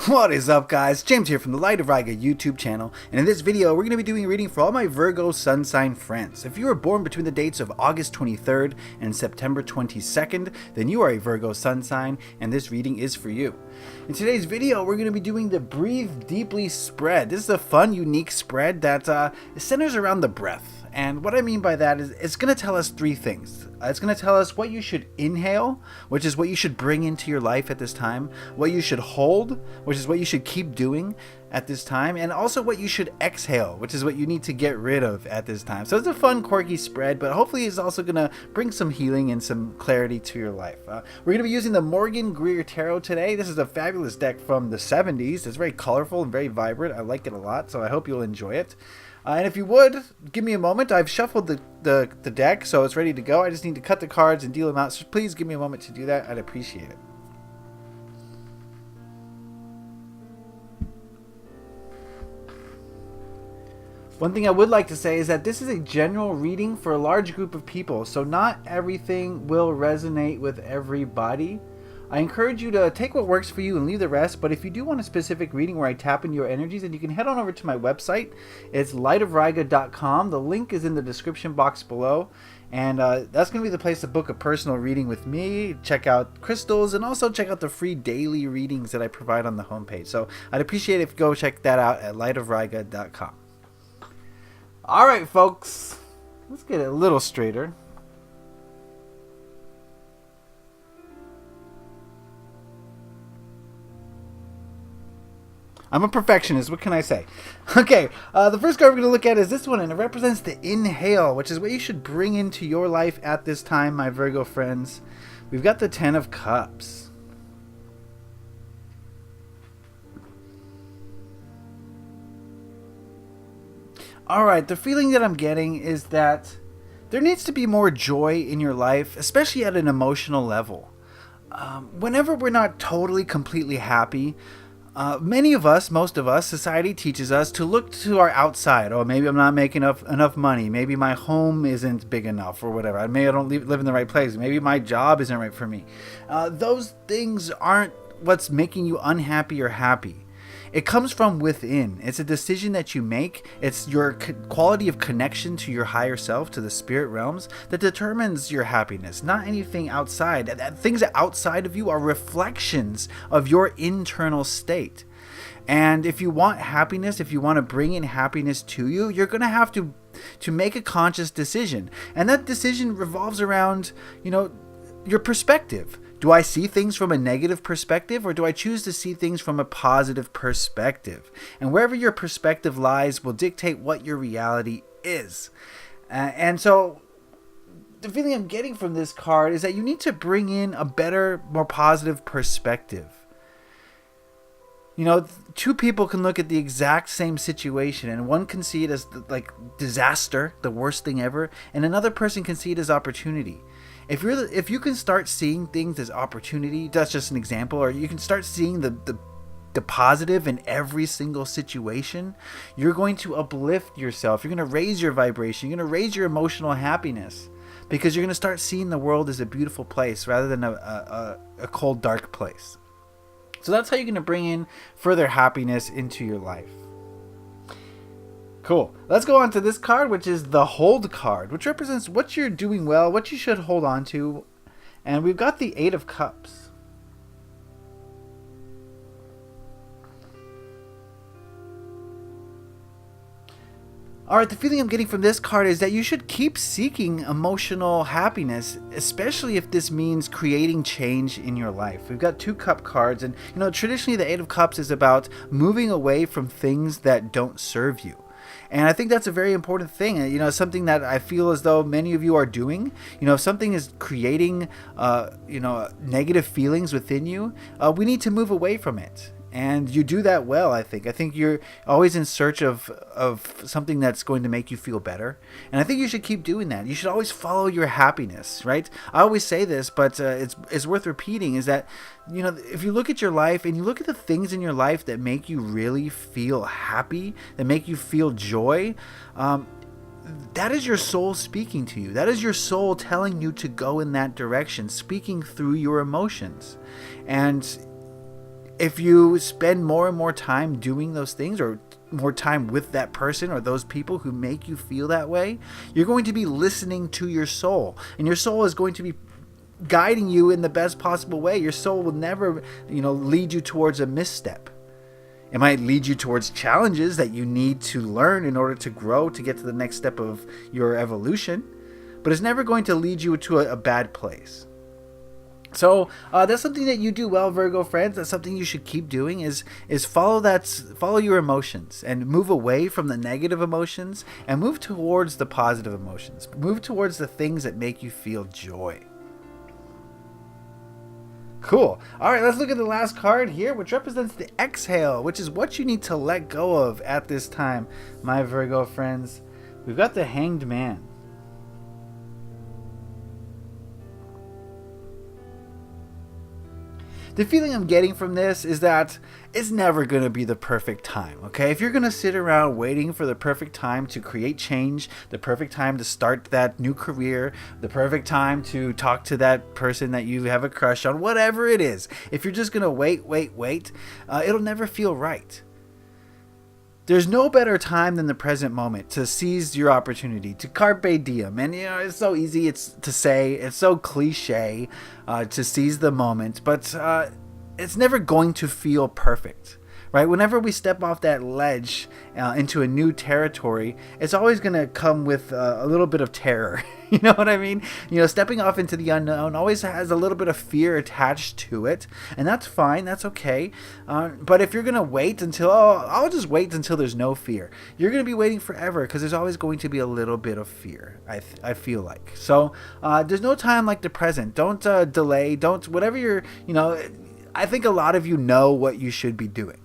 What is up, guys? James here from the Light of Riga YouTube channel, and in this video we're going to be doing a reading for all my Virgo Sun Sign friends. If you were born between the dates of August 23rd and September 22nd, then you are a Virgo Sun Sign, and this reading is for you. In today's video, we're going to be doing the Breathe Deeply spread. This is a fun, unique spread that centers around the breath. And what I mean by that is it's going to tell us three things. It's going to tell us what you should inhale, which is what you should bring into your life at this time, what you should hold, which is what you should keep doing at this time, and also what you should exhale, which is what you need to get rid of at this time. So it's a fun, quirky spread, but hopefully it's also going to bring some healing and some clarity to your life. We're going to be using the Morgan Greer Tarot today. This is a fabulous deck from the 70s. It's very colorful and very vibrant. I like it a lot, so I hope you'll enjoy it. And if you would, give me a moment. I've shuffled the deck, so it's ready to go. I just need to cut the cards and deal them out. So please give me a moment to do that. I'd appreciate it. One thing I would like to say is that this is a general reading for a large group of people, so not everything will resonate with everybody. I encourage you to take what works for you and leave the rest, but if you do want a specific reading where I tap into your energies, then you can head on over to my website. It's lightofriga.com. The link is in the description box below, and that's going to be the place to book a personal reading with me, check out crystals, and also check out the free daily readings that I provide on the homepage. So I'd appreciate it if you go check that out at lightofriga.com. All right, folks, let's get it a little straighter. I'm a perfectionist, what can I say? Okay, the first card we're going to look at is this one, and it represents the inhale, which is what you should bring into your life at this time, my Virgo friends. We've got the 10 of Cups. Alright, the feeling that I'm getting is that there needs to be more joy in your life, especially at an emotional level. Whenever we're not totally, completely happy, many of us, most of us, society teaches us to look to our outside. Oh, maybe I'm not making enough money. Maybe my home isn't big enough or whatever. Maybe I don't live in the right place. Maybe my job isn't right for me. Those things aren't what's making you unhappy or happy. It comes from within. It's a decision that you make. It's your quality of connection to your higher self, to the spirit realms, that determines your happiness, not anything outside. Things outside of you are reflections of your internal state. And if you want happiness, if you want to bring in happiness to you, you're going to have to make a conscious decision. And that decision revolves around, your perspective. Do I see things from a negative perspective, or do I choose to see things from a positive perspective? And wherever your perspective lies will dictate what your reality is. And so the feeling I'm getting from this card is that you need to bring in a better, more positive perspective. Two people can look at the exact same situation, and one can see it as like disaster, the worst thing ever, and another person can see it as opportunity. If you can start seeing things as opportunity, that's just an example, or you can start seeing the positive in every single situation, you're going to uplift yourself. You're going to raise your vibration. You're going to raise your emotional happiness, because you're going to start seeing the world as a beautiful place rather than a cold, dark place. So that's how you're going to bring in further happiness into your life. Cool. Let's go on to this card, which is the Hold card, which represents what you're doing well, what you should hold on to. And we've got the 8 of Cups. Alright, the feeling I'm getting from this card is that you should keep seeking emotional happiness, especially if this means creating change in your life. We've got 2 cup cards, and traditionally the 8 of Cups is about moving away from things that don't serve you. And I think that's a very important thing. Something that I feel as though many of you are doing. If something is creating, negative feelings within you, we need to move away from it. And you do that well, I think. I think you're always in search of something that's going to make you feel better. And I think you should keep doing that. You should always follow your happiness, right? I always say this, but it's worth repeating, is that, if you look at your life and you look at the things in your life that make you really feel happy, that make you feel joy, that is your soul speaking to you. That is your soul telling you to go in that direction, speaking through your emotions. And If you spend more and more time doing those things, or more time with that person or those people who make you feel that way, you're going to be listening to your soul, and your soul is going to be guiding you in the best possible way. Your soul will never, lead you towards a misstep. It might lead you towards challenges that you need to learn in order to grow, to get to the next step of your evolution, but it's never going to lead you to a bad place. So that's something that you do well, Virgo friends. That's something you should keep doing, is follow your emotions and move away from the negative emotions and move towards the positive emotions. Move towards the things that make you feel joy. Cool. All right, let's look at the last card here, which represents the exhale, which is what you need to let go of at this time, my Virgo friends. We've got the Hanged Man. The feeling I'm getting from this is that it's never going to be the perfect time, okay? If you're going to sit around waiting for the perfect time to create change, the perfect time to start that new career, the perfect time to talk to that person that you have a crush on, whatever it is, if you're just going to wait, it'll never feel right. There's no better time than the present moment to seize your opportunity, to carpe diem. And it's so easy to say, it's so cliche to seize the moment, but it's never going to feel perfect, right? Whenever we step off that ledge into a new territory, it's always going to come with a little bit of terror. You know what I mean? Stepping off into the unknown always has a little bit of fear attached to it, and that's fine, that's okay. But if you're going to wait until, I'll just wait until there's no fear, you're going to be waiting forever, because there's always going to be a little bit of fear, I feel like. So there's no time like the present. Don't delay, whatever you're, I think a lot of you know what you should be doing.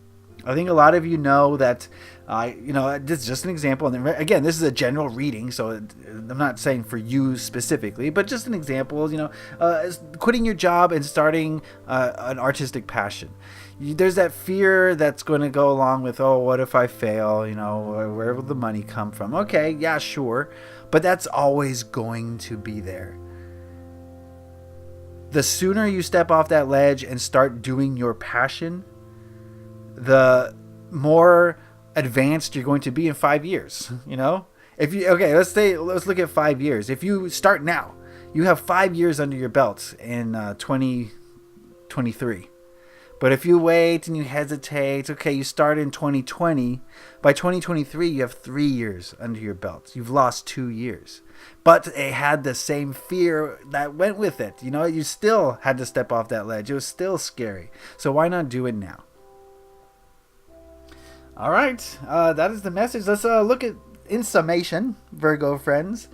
I think a lot of you know that, this is just an example. And again, this is a general reading, so I'm not saying for you specifically, but just an example, quitting your job and starting an artistic passion. There's that fear that's going to go along with, what if I fail? Where will the money come from? Okay, yeah, sure. But that's always going to be there. The sooner you step off that ledge and start doing your passion, the more advanced you're going to be in 5 years. Let's look at 5 years. If you start now, you have 5 years under your belt in 2023. But if you wait and you hesitate, you start in 2020. By 2023, you have 3 years under your belt. You've lost 2 years. But it had the same fear that went with it. You still had to step off that ledge. It was still scary. So why not do it now? All right, that is the message. Let's look at, in summation, Virgo friends.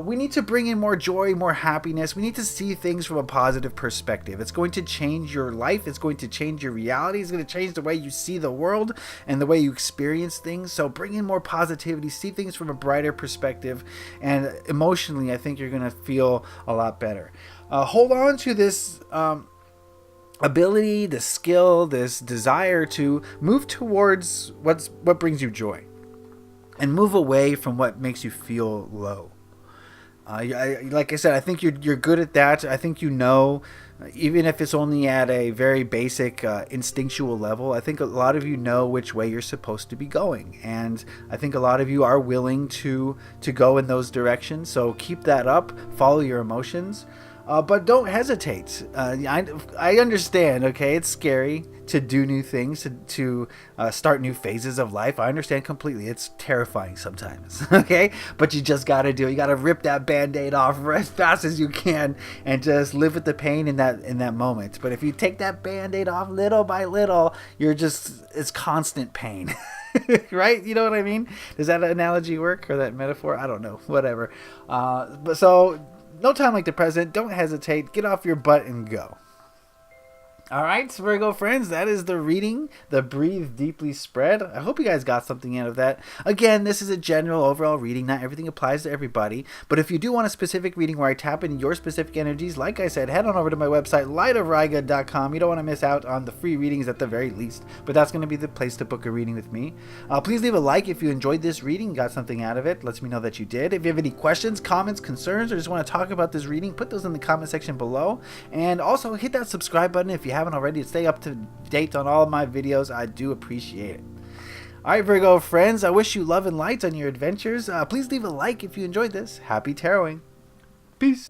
We need to bring in more joy, more happiness. We need to see things from a positive perspective. It's going to change your life. It's going to change your reality. It's going to change the way you see the world and the way you experience things. So bring in more positivity, see things from a brighter perspective, and emotionally, I think you're going to feel a lot better. Hold on to this ability, this skill, this desire to move towards what brings you joy, and move away from what makes you feel low. Like I said, I think you're good at that. I think even if it's only at a very basic instinctual level, I think a lot of you know which way you're supposed to be going, and I think a lot of you are willing to go in those directions. So keep that up, follow your emotions. But don't hesitate. I understand, okay? It's scary to do new things, to start new phases of life. I understand completely. It's terrifying sometimes, okay? But you just got to do it. You got to rip that Band-Aid off as fast as you can and just live with the pain in that moment. But if you take that Band-Aid off little by little, it's constant pain. Right? You know what I mean? Does that analogy work, or that metaphor? I don't know. Whatever. But so... no time like the present. Don't hesitate. Get off your butt and go. All right, Virgo friends, that is the reading, the Breathe Deeply spread. I hope you guys got something out of that. Again, this is a general overall reading. Not everything applies to everybody. But if you do want a specific reading where I tap into your specific energies, like I said, head on over to my website, lightofriga.com. You don't want to miss out on the free readings at the very least. But that's going to be the place to book a reading with me. Please leave a like if you enjoyed this reading, got something out of it. Lets me know that you did. If you have any questions, comments, concerns, or just want to talk about this reading, put those in the comment section below. And also hit that subscribe button if you haven't already, to stay up to date on all of my videos. I do appreciate it. Alright, Virgo friends, I wish you love and light on your adventures. Please leave a like if you enjoyed this. Happy taroting. Peace.